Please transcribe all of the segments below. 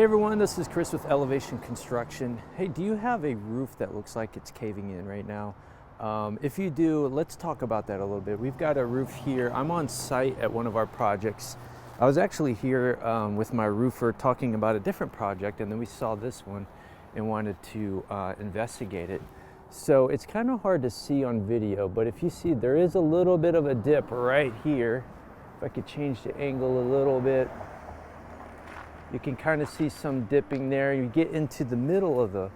everyone, this is Chris with Elevation Construction. Hey, do you have a roof that looks like it's caving in right now? If you do, let's talk about that a little bit. We've got a roof here. I'm on site at one of our projects. I was actually here with my roofer talking about a different project, and then we saw this one and wanted to investigate it. So it's kind of hard to see on video, but if you see, there is a little bit of a dip right here. If I could change the angle a little bit, you can kind of see some dipping there. You get into the middle of the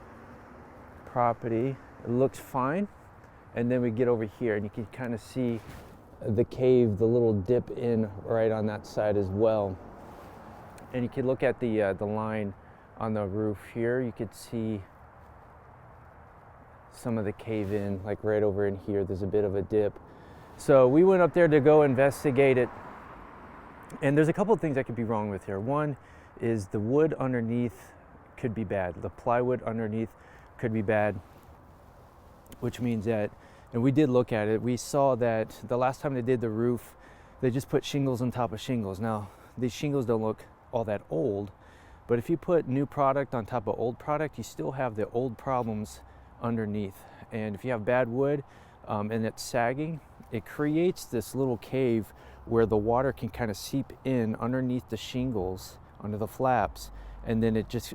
property, it looks fine. And then we get over here and you can kind of see the cave, the little dip in right on that side as well. And you can look at the line on the roof here. You could see some of the cave in, like right over in here, there's a bit of a dip. So we went up there to go investigate it. And there's a couple of things that could be wrong with here. One is the wood underneath could be bad. The plywood underneath could be bad, which means that, and we did look at it, we saw that the last time they did the roof, they just put shingles on top of shingles. Now, these shingles don't look all that old, but if you put new product on top of old product, you still have the old problems underneath. And if you have bad wood and it's sagging, it creates this little cave where the water can kind of seep in underneath the shingles, under the flaps, and then it just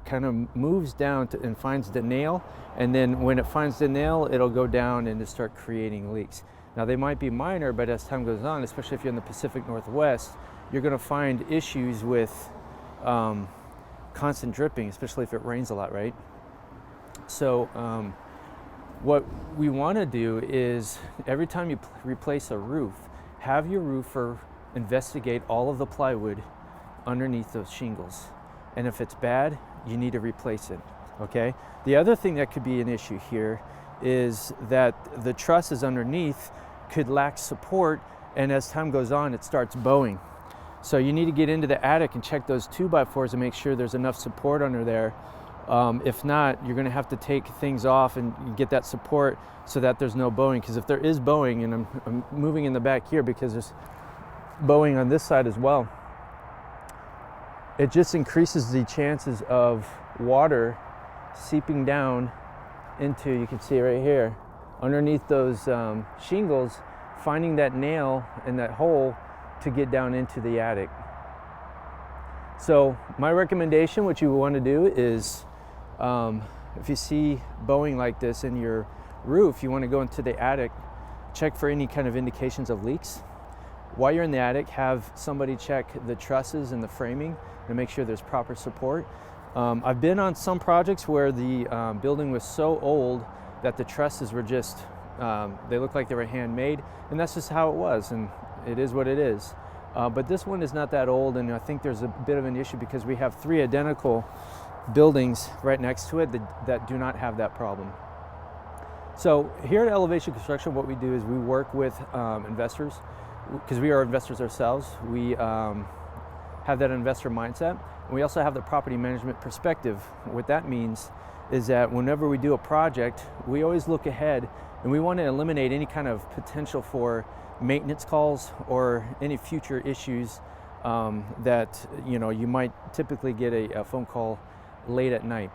kind of moves down and finds the nail, and then when it finds the nail, it'll go down and start creating leaks. Now they might be minor, but as time goes on, especially if you're in the Pacific Northwest, you're going to find issues with constant dripping, especially if it rains a lot, right? So what we want to do is every time you replace a roof, have your roofer investigate all of the plywood underneath those shingles. And if it's bad, you need to replace it, okay? The other thing that could be an issue here is that the trusses underneath could lack support, and as time goes on, it starts bowing. So you need to get into the attic and check those 2x4s and make sure there's enough support under there. If not, you're gonna have to take things off and get that support so that there's no bowing, because if there is bowing, and I'm moving in the back here because there's bowing on this side as well, it just increases the chances of water seeping down into, you can see right here, underneath those shingles, finding that nail and that hole to get down into the attic. So my recommendation, what you want to do is, if you see bowing like this in your roof, you want to go into the attic, check for any kind of indications of leaks. While you're in the attic, have somebody check the trusses and the framing to make sure there's proper support. I've been on some projects where the building was so old that the trusses were just, they looked like they were handmade, and that's just how it was, and it is what it is. But this one is not that old, and I think there's a bit of an issue because we have 3 identical buildings right next to it that do not have that problem. So here at Elevation Construction, what we do is we work with investors, because we are investors ourselves. We have that investor mindset. And we also have the property management perspective. What that means is that whenever we do a project, we always look ahead and we want to eliminate any kind of potential for maintenance calls or any future issues that you might typically get a phone call late at night.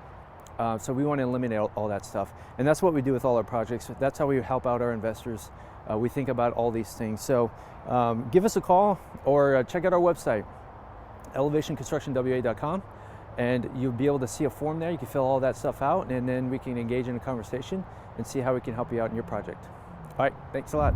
So we want to eliminate all that stuff. And that's what we do with all our projects. That's how we help out our investors. We think about all these things. So give us a call or check out our website, elevationconstructionwa.com, and you'll be able to see a form there. You can fill all that stuff out, and then we can engage in a conversation and see how we can help you out in your project. All right, thanks a lot.